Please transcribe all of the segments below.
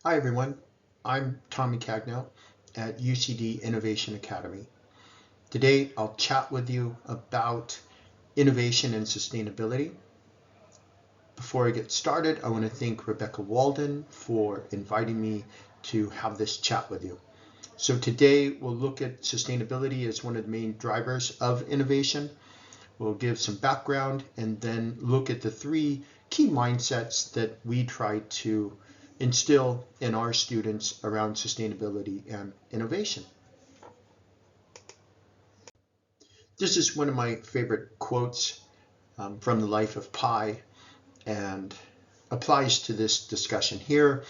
Hi everyone, I'm Tommy Cagnow at UCD Innovation Academy. Today I'll chat with you about innovation and sustainability. Before I get started, I want to thank Rebecca Walden for inviting me to have this chat with you. So today we'll look at sustainability as one of the main drivers of innovation. We'll give some background and then look at the three key mindsets that we try to instill in our students around sustainability and innovation. This is one of my favorite quotes from the life of Pi and applies to this discussion here.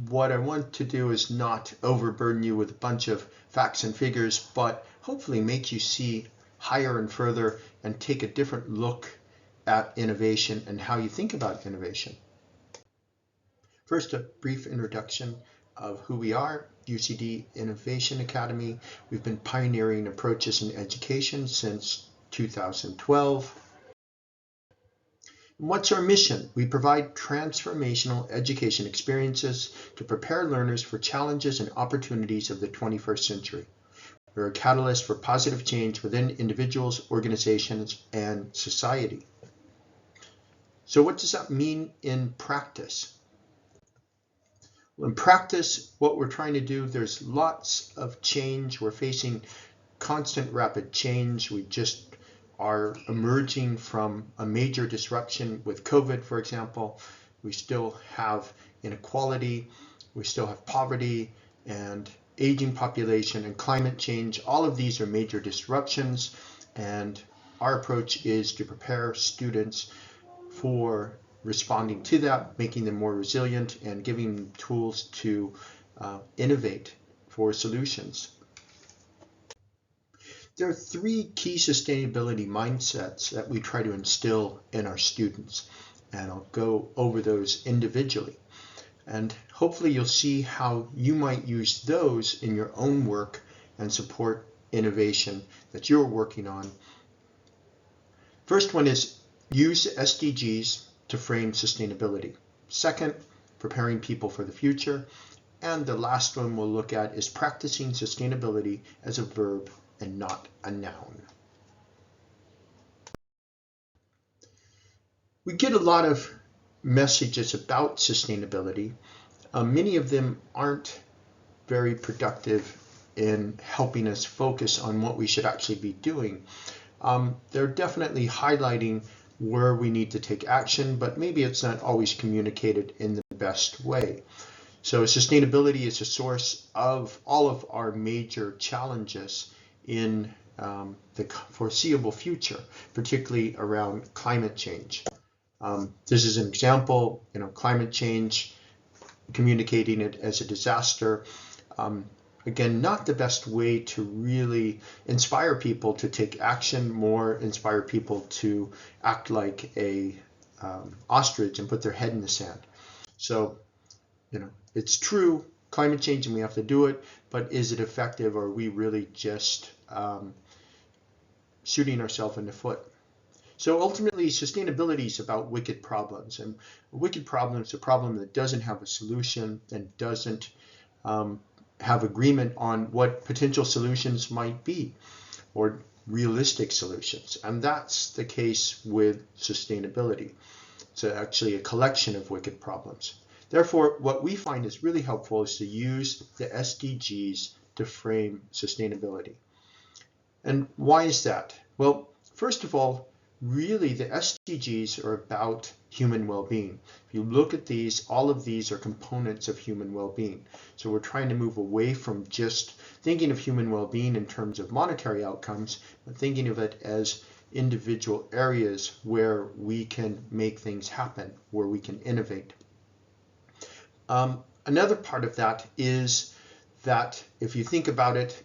What I want to do is not overburden you with a bunch of facts and figures, but hopefully make you see higher and further and take a different look at innovation and how you think about innovation. First, a brief introduction of who we are. UCD Innovation Academy. We've been pioneering approaches in education since 2012. What's our mission? We provide transformational education experiences to prepare learners for challenges and opportunities of the 21st century. We're a catalyst for positive change within individuals, organizations, and society. So what does that mean in practice? Well, in practice, what we're trying to do, there's lots of change. We're facing constant rapid change. We just are emerging from a major disruption with COVID, for example. We still have inequality, we still have poverty and aging population and climate change. All of these are major disruptions, and our approach is to prepare students for responding to that, making them more resilient and giving them tools to innovate for solutions. There are three key sustainability mindsets that we try to instill in our students, and I'll go over those individually. And hopefully you'll see how you might use those in your own work and support innovation that you're working on. First one is use SDGs to frame sustainability. Second, preparing people for the future. And the last one we'll look at is practicing sustainability as a verb and not a noun. We get a lot of messages about sustainability. Many of them aren't very productive in helping us focus on what we should actually be doing. They're definitely highlighting where we need to take action, but maybe it's not always communicated in the best way. So sustainability is a source of all of our major challenges in the foreseeable future, particularly around climate change. This is an example, climate change, communicating it as a disaster. Again, not the best way to really inspire people to take action, more inspire people to act like a ostrich and put their head in the sand. So, it's true, climate change, and we have to do it, but is it effective, or are we really just shooting ourselves in the foot? So ultimately, sustainability is about wicked problems, and a wicked problem is a problem that doesn't have a solution and doesn't have agreement on what potential solutions might be, or realistic solutions. And that's the case with sustainability. It's actually a collection of wicked problems. Therefore, what we find is really helpful is to use the SDGs to frame sustainability. And why is that? Well, first of all, really the SDGs are about human well-being. If you look at these, all of these are components of human well-being. So we're trying to move away from just thinking of human well-being in terms of monetary outcomes, but thinking of it as individual areas where we can make things happen, where we can innovate. Another part of that is that if you think about it,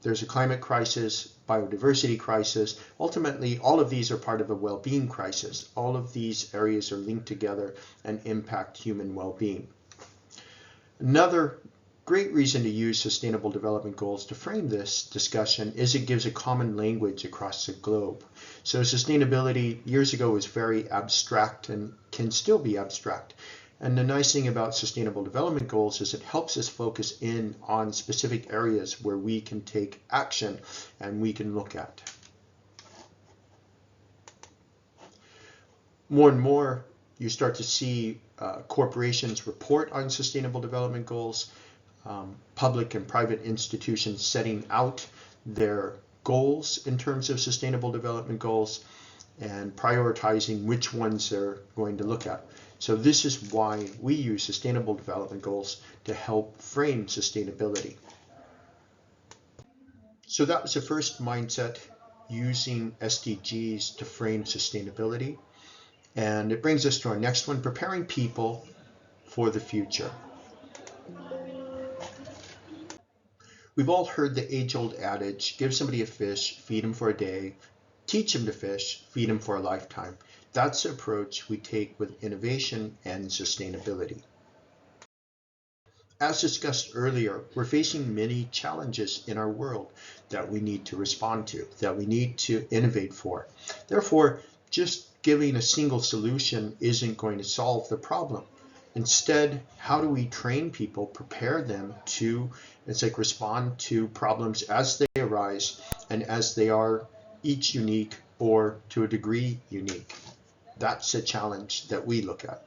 there's a climate crisis, biodiversity crisis. Ultimately, all of these are part of a well-being crisis. All of these areas are linked together and impact human well-being. Another great reason to use Sustainable Development Goals to frame this discussion is it gives a common language across the globe. So sustainability years ago was very abstract and can still be abstract. And the nice thing about Sustainable Development Goals is it helps us focus in on specific areas where we can take action and we can look at. More and more, you start to see corporations report on Sustainable Development Goals, public and private institutions setting out their goals in terms of Sustainable Development Goals and prioritizing which ones they're going to look at. So this is why we use Sustainable Development Goals to help frame sustainability. So that was the first mindset, using SDGs to frame sustainability. And it brings us to our next one, preparing people for the future. We've all heard the age-old adage, give somebody a fish, feed them for a day, teach them to fish, feed them for a lifetime. That's the approach we take with innovation and sustainability. As discussed earlier, we're facing many challenges in our world that we need to respond to, that we need to innovate for. Therefore, just giving a single solution isn't going to solve the problem. Instead, how do we train people, prepare them to, respond to problems as they arise and as they are each unique or to a degree unique? That's a challenge that we look at.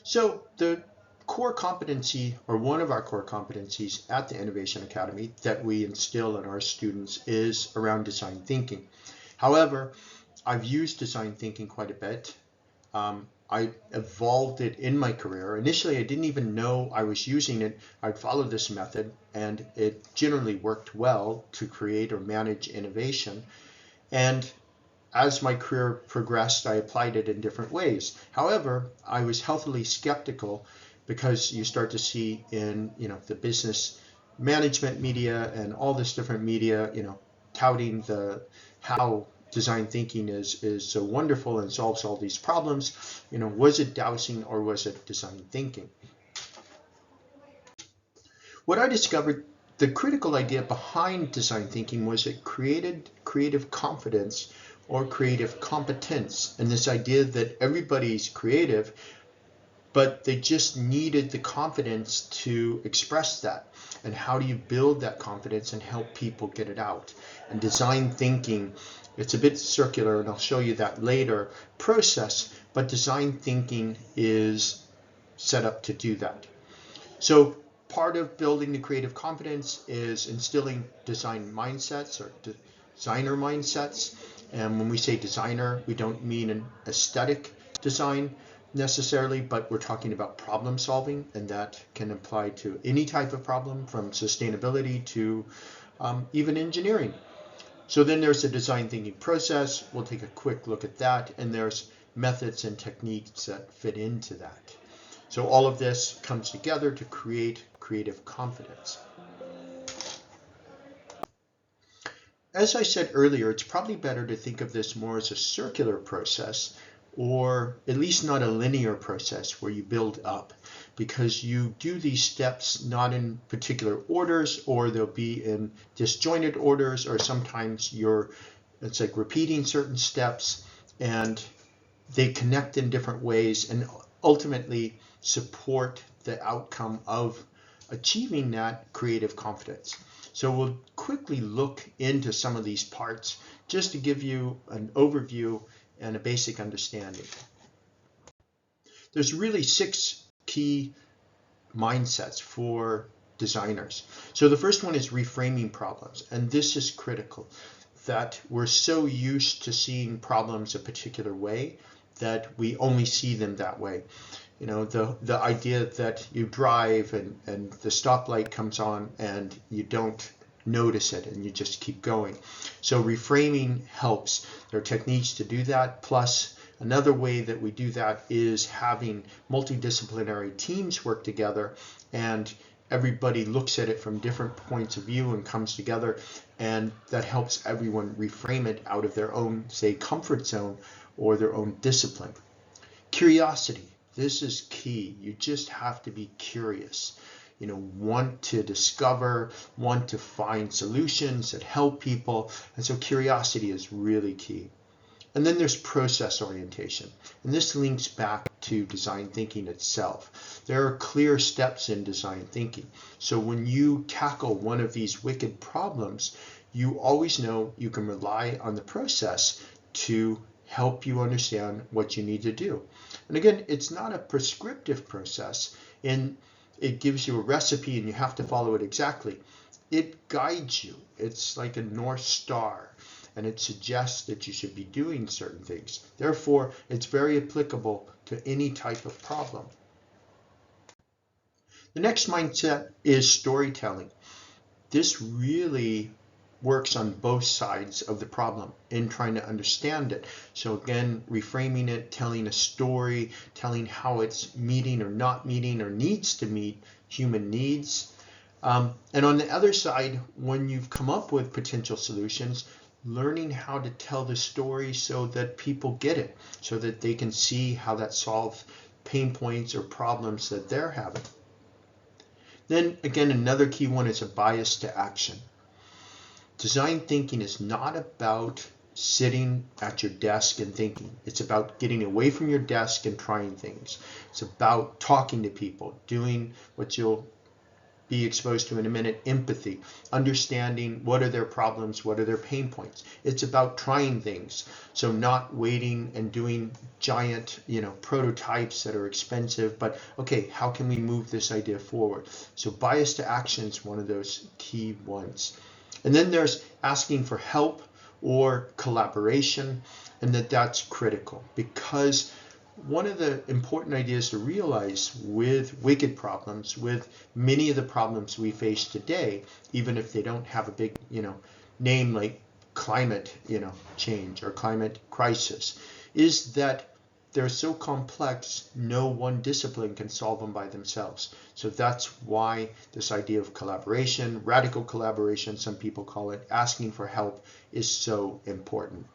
So the core competency, or one of our core competencies at the Innovation Academy that we instill in our students, is around design thinking. However, I've used design thinking quite a bit. I evolved it in my career. Initially, I didn't even know I was using it. I'd followed this method, and it generally worked well to create or manage innovation. And as my career progressed, I applied it in different ways. However, I was healthily skeptical because you start to see in the business management media and all this different media, touting how design thinking is so wonderful and solves all these problems. Was it dowsing or was it design thinking? What I discovered, the critical idea behind design thinking was it created creative confidence or creative competence, and this idea that everybody's creative, but they just needed the confidence to express that. And how do you build that confidence and help people get it out? And design thinking, it's a bit circular, and I'll show you that later, process, but design thinking is set up to do that. So part of building the creative confidence is instilling design mindsets or designer mindsets. And when we say designer, we don't mean an aesthetic design necessarily, but we're talking about problem solving, and that can apply to any type of problem, from sustainability to even engineering. So then there's the design thinking process. We'll take a quick look at that, and there's methods and techniques that fit into that. So all of this comes together to create creative confidence. As I said earlier, it's probably better to think of this more as a circular process, or at least not a linear process where you build up, because you do these steps not in particular orders, or they'll be in disjointed orders, or sometimes it's like repeating certain steps, and they connect in different ways and ultimately support the outcome of achieving that creative confidence. So we'll quickly look into some of these parts just to give you an overview and a basic understanding. There's really 6 key mindsets for designers. So the first one is reframing problems, and this is critical, that we're so used to seeing problems a particular way that we only see them that way. The idea that you drive and the stoplight comes on and you don't notice it and you just keep going. So reframing helps. There are techniques to do that. Plus, another way that we do that is having multidisciplinary teams work together, and everybody looks at it from different points of view and comes together, and that helps everyone reframe it out of their own, say, comfort zone or their own discipline. Curiosity. This is key. You just have to be curious. Want to discover, want to find solutions that help people. And so curiosity is really key. And then there's process orientation. And this links back to design thinking itself. There are clear steps in design thinking. So when you tackle one of these wicked problems, you always know you can rely on the process to help you understand what you need to do. And again, it's not a prescriptive process, and it gives you a recipe and you have to follow it exactly. It guides you. It's like a North Star, and it suggests that you should be doing certain things. Therefore, it's very applicable to any type of problem. The next mindset is storytelling. This really works on both sides of the problem in trying to understand it. So again, reframing it, telling a story, telling how it's meeting or not meeting or needs to meet human needs. And on the other side, when you've come up with potential solutions, learning how to tell the story so that people get it, so that they can see how that solves pain points or problems that they're having. Then again, another key one is a bias to action. Design thinking is not about sitting at your desk and thinking. It's about getting away from your desk and trying things. It's about talking to people, doing what you'll be exposed to in a minute, empathy, understanding what are their problems, what are their pain points. It's about trying things. So not waiting and doing giant, prototypes that are expensive, but okay, how can we move this idea forward? So bias to action is one of those key ones. And then there's asking for help or collaboration, and that's critical, because one of the important ideas to realize with wicked problems, with many of the problems we face today, even if they don't have a big, name like climate, change or climate crisis, is that they're so complex, no one discipline can solve them by themselves. So that's why this idea of collaboration, radical collaboration, some people call it, asking for help, is so important.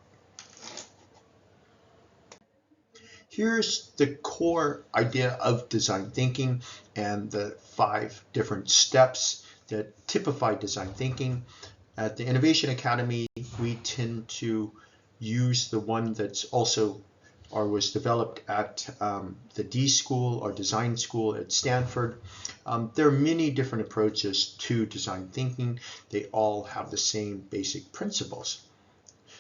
Here's the core idea of design thinking and the 5 different steps that typify design thinking. At the Innovation Academy, we tend to use the one that's also or was developed at the D School or Design School at Stanford. There are many different approaches to design thinking. They all have the same basic principles.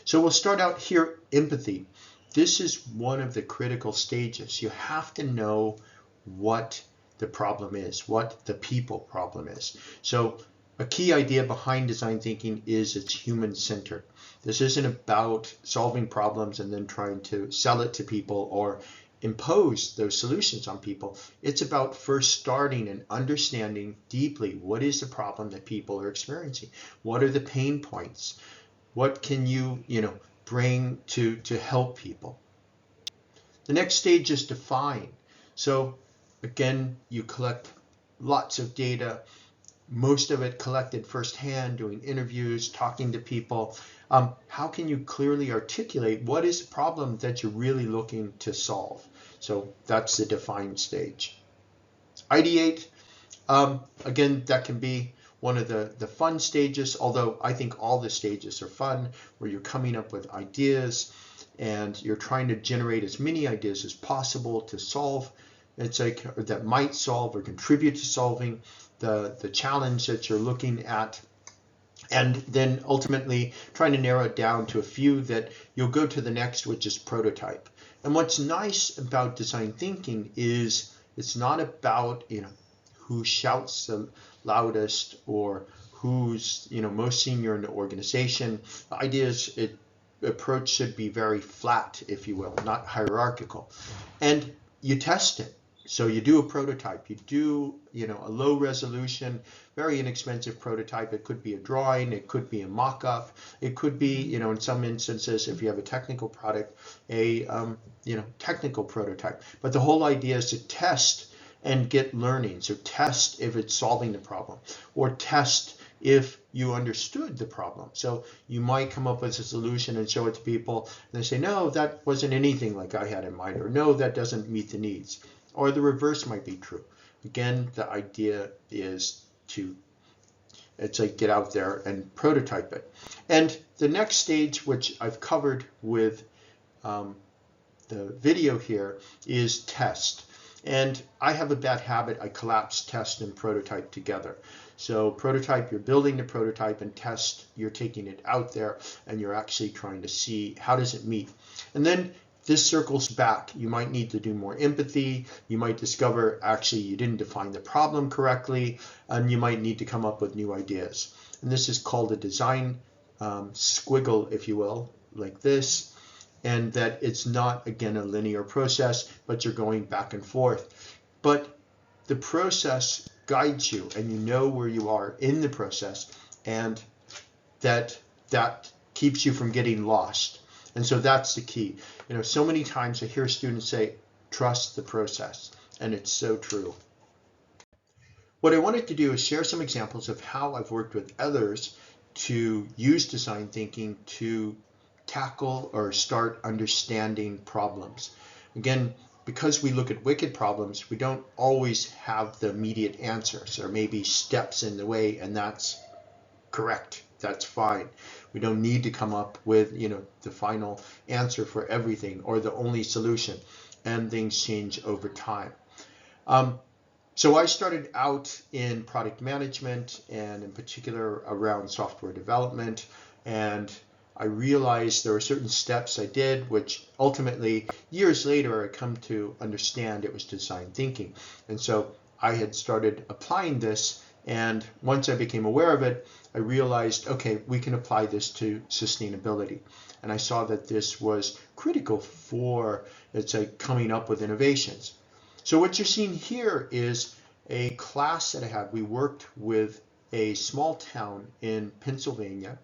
So we'll start out here, empathy. This is one of the critical stages. You have to know what the problem is, what the people problem is. So a key idea behind design thinking is it's human-centered. This isn't about solving problems and then trying to sell it to people or impose those solutions on people. It's about first starting and understanding deeply what is the problem that people are experiencing. What are the pain points? What can you, bring to help people? The next stage is define. So again, you collect lots of data, most of it collected firsthand, doing interviews, talking to people. How can you clearly articulate what is the problem that you're really looking to solve? So that's the define stage. Ideate, again, that can be one of the fun stages, although I think all the stages are fun, where you're coming up with ideas and you're trying to generate as many ideas as possible to solve, that might solve or contribute to solving the challenge that you're looking at, and then ultimately trying to narrow it down to a few that you'll go to the next, which is prototype. And what's nice about design thinking is it's not about who shouts the loudest or who's most senior in the organization. The idea is approach should be very flat, if you will, not hierarchical, and you test it. So you do a prototype, you do a low resolution, very inexpensive prototype. It could be a drawing, it could be a mock-up, it could be in some instances, if you have a technical product, a technical prototype. But the whole idea is to test and get learning. So test if it's solving the problem, or test if you understood the problem. So you might come up with a solution and show it to people, and they say, no, that wasn't anything like I had in mind, or no, that doesn't meet the needs. Or the reverse might be true. Again, the idea is it's like get out there and prototype it. And the next stage, which I've covered with video here is test. And I have a bad habit. I collapse test and prototype together. So prototype, you're building the prototype, and test, you're taking it out there and you're actually trying to see how does it meet. And then this circles back. You might need to do more empathy. You might discover actually you didn't define the problem correctly, and you might need to come up with new ideas. And this is called a design squiggle, if you will, like this. And that it's not, again, a linear process, but you're going back and forth. But the process guides you, and you know where you are in the process, and that keeps you from getting lost. And so that's the key. You know, so many times I hear students say, trust the process, and it's so true. What I wanted to do is share some examples of how I've worked with others to use design thinking to tackle or start understanding problems. Again, because we look at wicked problems, we don't always have the immediate answers. There may be steps in the way, and that's correct. That's fine. We don't need to come up with, you know, the final answer for everything or the only solution, and things change over time. So I started out in product management, and in particular around software development, and I realized there were certain steps I did, which ultimately, years later, I come to understand it was design thinking. And so I had started applying this, and once I became aware of it, I realized, okay, we can apply this to sustainability. And I saw that this was critical for, let's say, coming up with innovations. So what you're seeing here is a class that I had. We worked with a small town in Pennsylvania,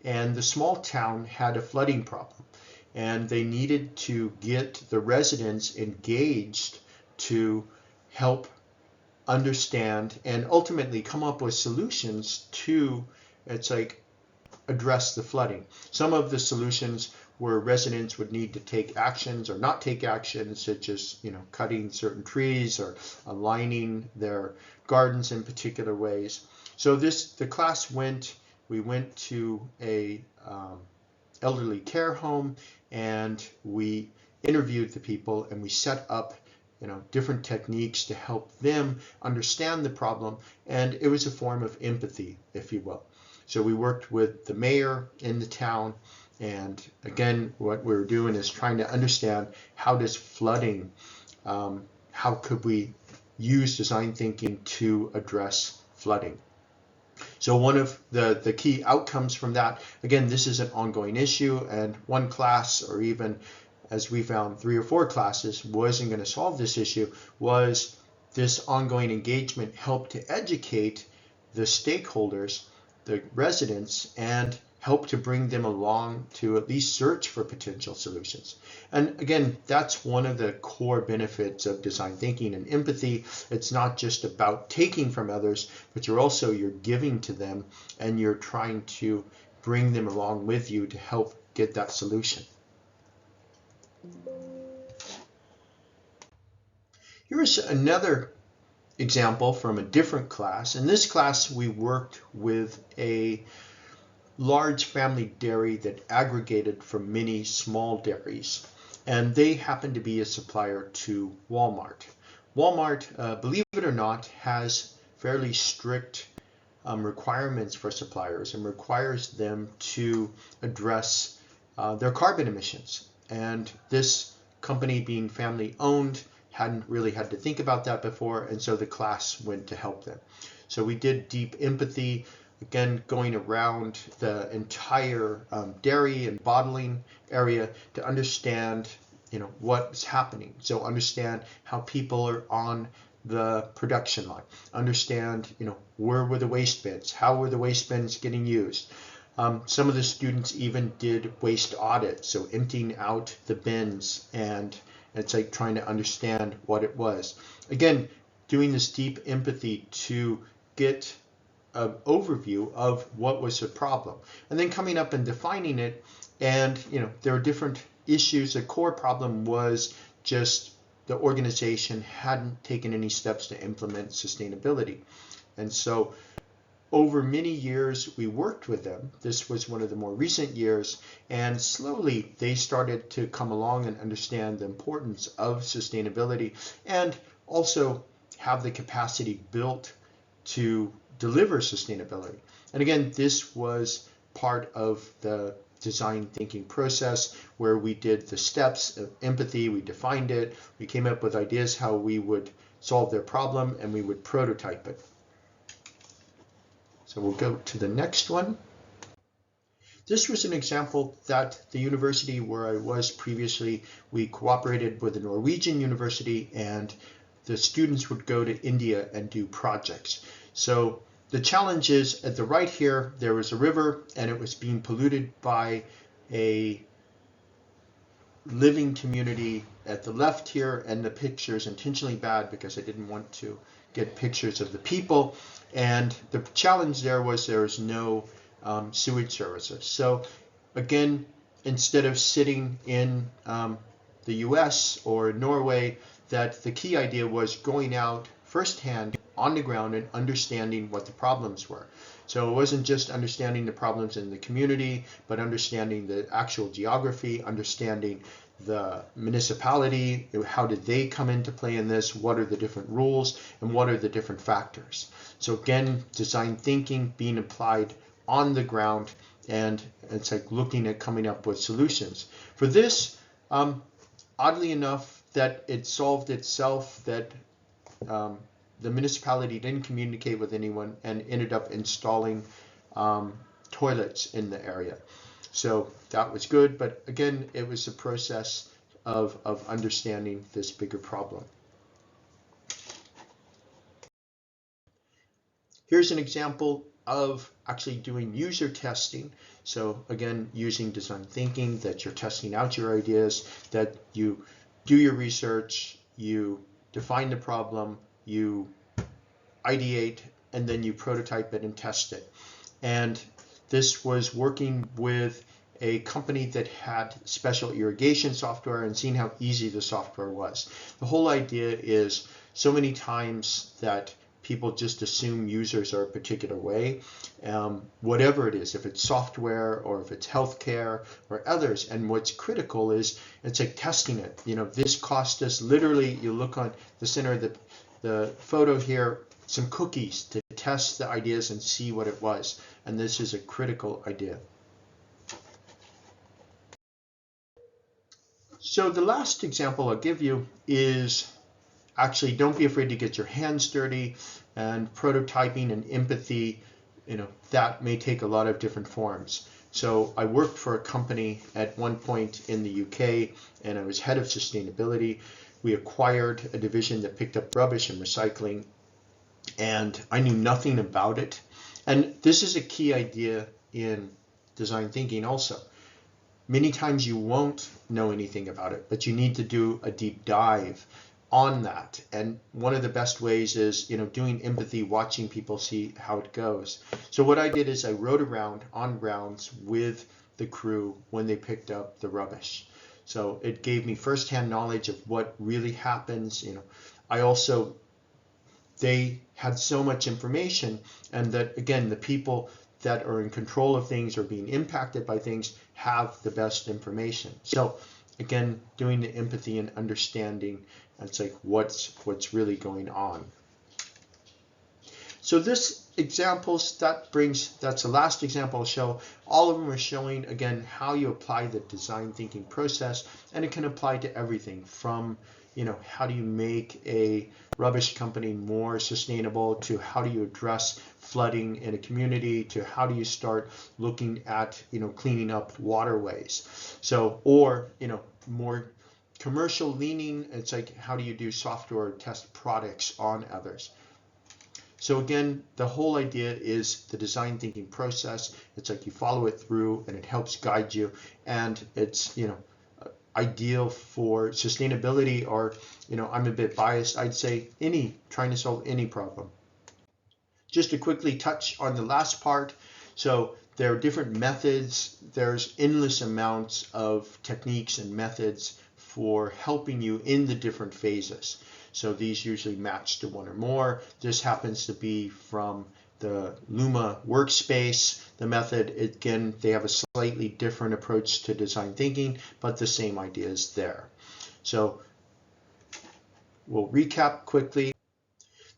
and the small town had a flooding problem, and they needed to get the residents engaged to help understand and ultimately come up with solutions to, it's like, address the flooding. Some of the solutions were residents would need to take actions or not take actions, such as, you know, cutting certain trees or aligning their gardens in particular ways. So the class we went to a elderly care home, and we interviewed the people, and we set up, you know, different techniques to help them understand the problem, and it was a form of empathy, if you will. So we worked with the mayor in the town, and again, what we were doing is trying to understand how does flooding, how could we use design thinking to address flooding. So one of the key outcomes from that, again, this is an ongoing issue, and one class, or even as we found 3 or 4 classes, wasn't going to solve this issue. Was this ongoing engagement helped to educate the stakeholders, the residents, and help to bring them along to at least search for potential solutions. And again, that's one of the core benefits of design thinking and empathy. It's not just about taking from others, but you're giving to them, and you're trying to bring them along with you to help get that solution. Here's another example from a different class. In this class, we worked with a large family dairy that aggregated from many small dairies, and they happened to be a supplier to Walmart. Walmart, believe it or not, has fairly strict requirements for suppliers, and requires them to address their carbon emissions. And this company, being family owned, hadn't really had to think about that before, and so the class went to help them. So we did deep empathy, again, going around the entire dairy and bottling area to understand, you know, what's happening. So understand how people are on the production line. Understand, you know, where were the waste bins? How were the waste bins getting used? Some of the students even did waste audits, so emptying out the bins, and it's like trying to understand what it was. Again, doing this deep empathy to get an overview of what was the problem, and then coming up and defining it. And, you know, there are different issues. The core problem was just the organization hadn't taken any steps to implement sustainability. And so over many years, we worked with them. This was one of the more recent years, and slowly they started to come along and understand the importance of sustainability and also have the capacity built to deliver sustainability. And again, this was part of the design thinking process where we did the steps of empathy, we defined it, we came up with ideas how we would solve their problem, and we would prototype it. So we'll go to the next one. This was an example that the university where I was previously, we cooperated with a Norwegian university, and the students would go to India and do projects. So the challenge is at the right here, there was a river and it was being polluted by a living community at the left here, and the picture is intentionally bad because I didn't want to get pictures of the people. And the challenge there was no sewage services. So again, instead of sitting in the US or Norway, that the key idea was going out firsthand on the ground and understanding what the problems were. So it wasn't just understanding the problems in the community, but understanding the actual geography, understanding the municipality, how did they come into play in this, what are the different rules, and what are the different factors. So again, design thinking being applied on the ground, and it's like looking at coming up with solutions. For this, oddly enough, that it solved itself, that the municipality didn't communicate with anyone and ended up installing toilets in the area. So that was good, but again, it was a process of understanding this bigger problem. Here's an example of actually doing user testing. So again, using design thinking, that you're testing out your ideas, that you do your research, you define the problem, you ideate, and then you prototype it and test it. And this was working with a company that had special irrigation software and seeing how easy the software was. The whole idea is so many times that people just assume users are a particular way, whatever it is, if it's software or if it's healthcare or others. And what's critical is it's like testing it. You know, this cost us literally, you look on the center of the photo here, some cookies to test the ideas and see what it was. And this is a critical idea. So the last example I'll give you is actually don't be afraid to get your hands dirty, and prototyping and empathy, that may take a lot of different forms. So I worked for a company at one point in the UK, and I was head of sustainability. We acquired a division that picked up rubbish and recycling, and I knew nothing about it. And this is a key idea in design thinking also. Many times you won't know anything about it, but you need to do a deep dive on that. And one of the best ways is, doing empathy, watching people, see how it goes. So what I did is I rode around on grounds with the crew when they picked up the rubbish. So it gave me firsthand knowledge of what really happens. They had so much information, and that again, the people that are in control of things or being impacted by things have the best information. So again, doing the empathy and understanding, it's like what's really going on. So this examples, that's the last example I'll show. All of them are showing again how you apply the design thinking process, and it can apply to everything from how do you make a rubbish company more sustainable, to how do you address flooding in a community, to how do you start looking at cleaning up waterways. So, or more commercial leaning, it's like how do you do software test products on others. So again, the whole idea is the design thinking process. It's like you follow it through and it helps guide you, and it's ideal for sustainability, or I'm a bit biased, I'd say trying to solve any problem. Just to quickly touch on the last part, so there are different methods. There's endless amounts of techniques and methods for helping you in the different phases. So these usually match to one or more. This happens to be from the Luma workspace, the method, again, they have a slightly different approach to design thinking, but the same idea is there. So we'll recap quickly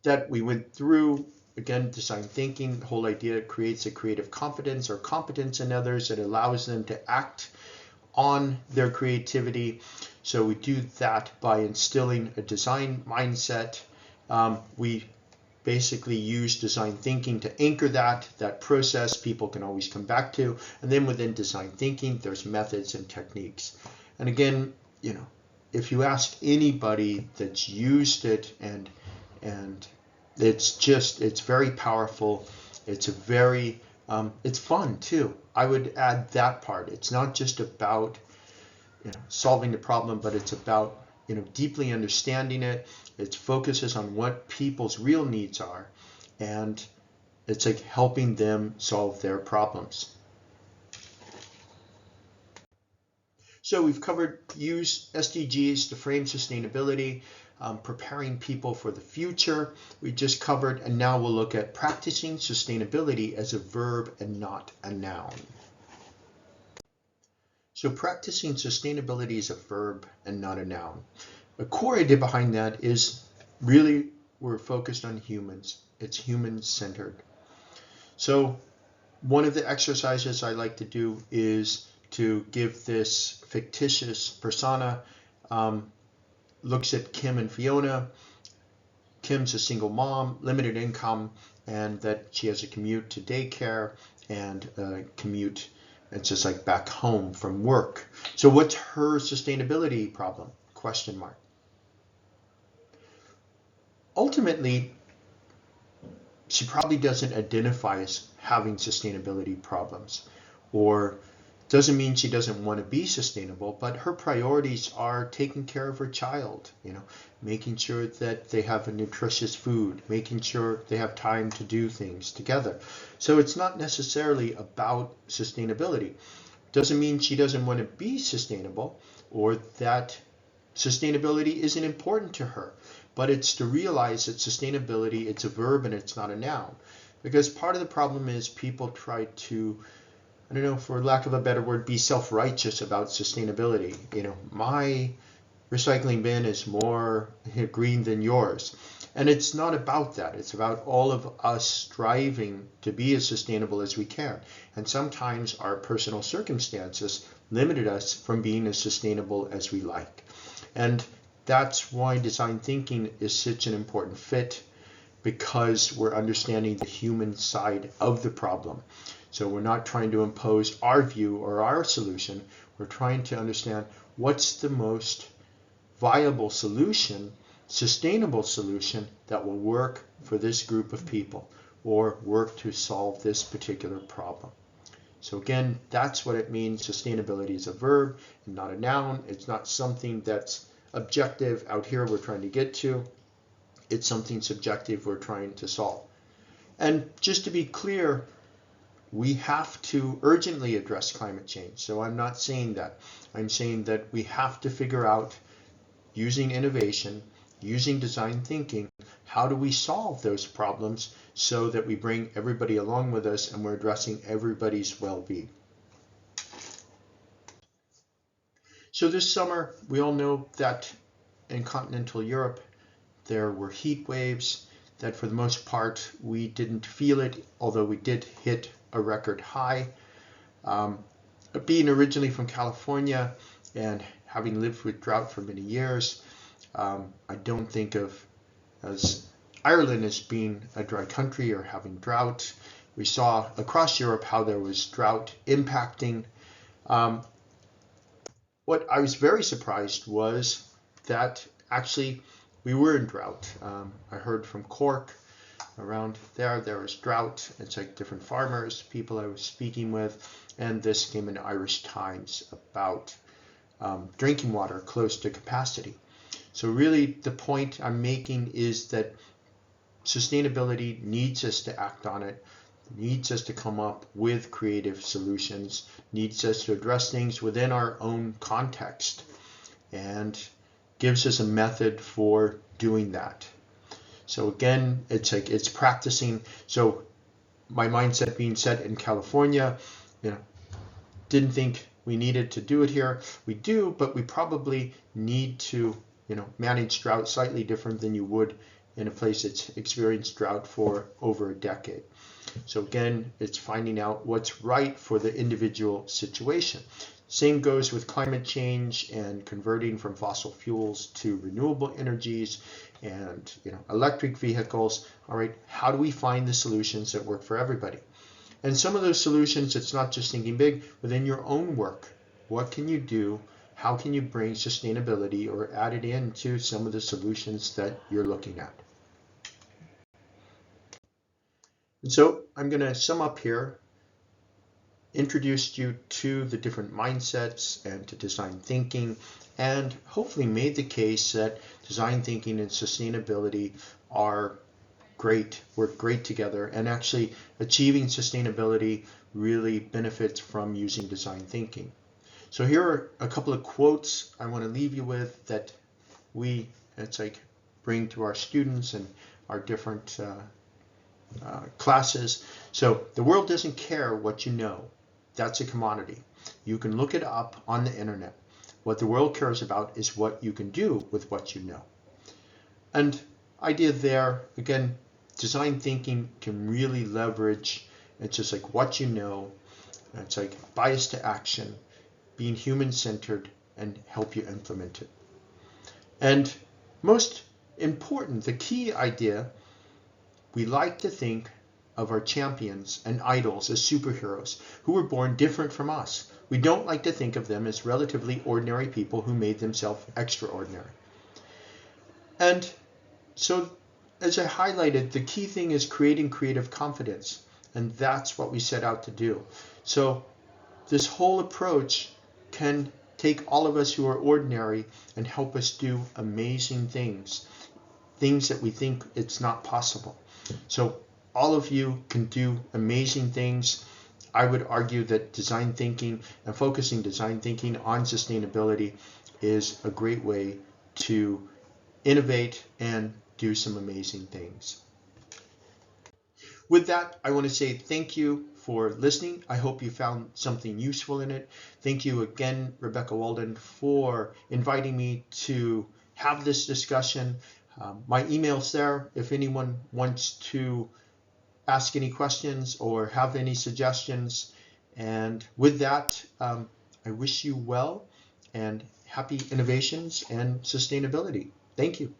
that we went through, again, design thinking. The whole idea creates a creative confidence or competence in others that allows them to act on their creativity. So we do that by instilling a design mindset. We basically use design thinking to anchor that process people can always come back to. And then within design thinking, there's methods and techniques. And again, if you ask anybody that's used it, and it's very powerful. It's fun too. I would add that part. It's not just about solving the problem, but it's about deeply understanding it. It focuses on what people's real needs are, and it's like helping them solve their problems. So we've covered use SDGs to frame sustainability, preparing people for the future. We just covered, and now we'll look at practicing sustainability as a verb and not a noun. So practicing sustainability is a verb and not a noun. A core idea behind that is really we're focused on humans. It's human-centered. So one of the exercises I like to do is to give this fictitious persona, looks at Kim and Fiona. Kim's a single mom, limited income, and that she has a commute to daycare and a commute, it's just like back home from work. So what's her sustainability problem? Question mark. Ultimately, she probably doesn't identify as having sustainability problems, or doesn't mean she doesn't want to be sustainable, but her priorities are taking care of her child, making sure that they have a nutritious food, making sure they have time to do things together. So it's not necessarily about sustainability. Doesn't mean she doesn't want to be sustainable or that sustainability isn't important to her, but it's to realize that sustainability, it's a verb and it's not a noun. Because part of the problem is people try to, for lack of a better word, be self-righteous about sustainability. My recycling bin is more green than yours. And it's not about that. It's about all of us striving to be as sustainable as we can. And sometimes our personal circumstances limited us from being as sustainable as we like. And that's why design thinking is such an important fit, because we're understanding the human side of the problem. So we're not trying to impose our view or our solution. We're trying to understand what's the most viable solution, sustainable solution that will work for this group of people or work to solve this particular problem. So again, that's what it means. Sustainability is a verb and not a noun. It's not something that's objective out here we're trying to get to. It's something subjective we're trying to solve. And just to be clear, we have to urgently address climate change. So I'm not saying that. I'm saying that we have to figure out, using innovation, using design thinking, how do we solve those problems so that we bring everybody along with us and we're addressing everybody's well-being. So this summer, we all know that in continental Europe, there were heat waves that for the most part, we didn't feel it, although we did hit a record high. Being originally from California and having lived with drought for many years, I don't think of as Ireland as being a dry country or having drought. We saw across Europe how there was drought impacting. What I was very surprised was that actually we were in drought. I heard from Cork, around there was drought. It's like different farmers, people I was speaking with, and this came in the Irish Times about drinking water close to capacity. So really the point I'm making is that sustainability needs us to act on it, needs us to come up with creative solutions, needs us to address things within our own context, and gives us a method for doing that. So again, it's practicing. So my mindset being set in California, didn't think we needed to do it here. We do, but we probably need to, manage drought slightly different than you would in a place that's experienced drought for over a decade. So again, it's finding out what's right for the individual situation. Same goes with climate change and converting from fossil fuels to renewable energies and electric vehicles. All right, how do we find the solutions that work for everybody? And some of those solutions, it's not just thinking big, within your own work. What can you do? How can you bring sustainability or add it into some of the solutions that you're looking at? And so I'm going to sum up here, introduced you to the different mindsets and to design thinking, and hopefully made the case that design thinking and sustainability are great, work great together, and actually achieving sustainability really benefits from using design thinking. So here are a couple of quotes I want to leave you with that bring to our students and our different classes. So the world doesn't care what you know. That's a commodity. You can look it up on the internet. What the world cares about is what you can do with what you know. And idea there, again, design thinking can really leverage, it's just like what you know, it's like bias to action, being human-centered, and help you implement it. And most important, the key idea, we like to think of our champions and idols as superheroes who were born different from us. We don't like to think of them as relatively ordinary people who made themselves extraordinary. And so, as I highlighted, the key thing is creating creative confidence, and that's what we set out to do. So this whole approach can take all of us who are ordinary and help us do amazing things that we think it's not possible. So all of you can do amazing things. I would argue that design thinking and focusing design thinking on sustainability is a great way to innovate and do some amazing things. With that, I want to say thank you for listening. I hope you found something useful in it. Thank you again, Rebecca Walden, for inviting me to have this discussion. My email's there if anyone wants to ask any questions or have any suggestions. And with that, I wish you well and happy innovations and sustainability. Thank you.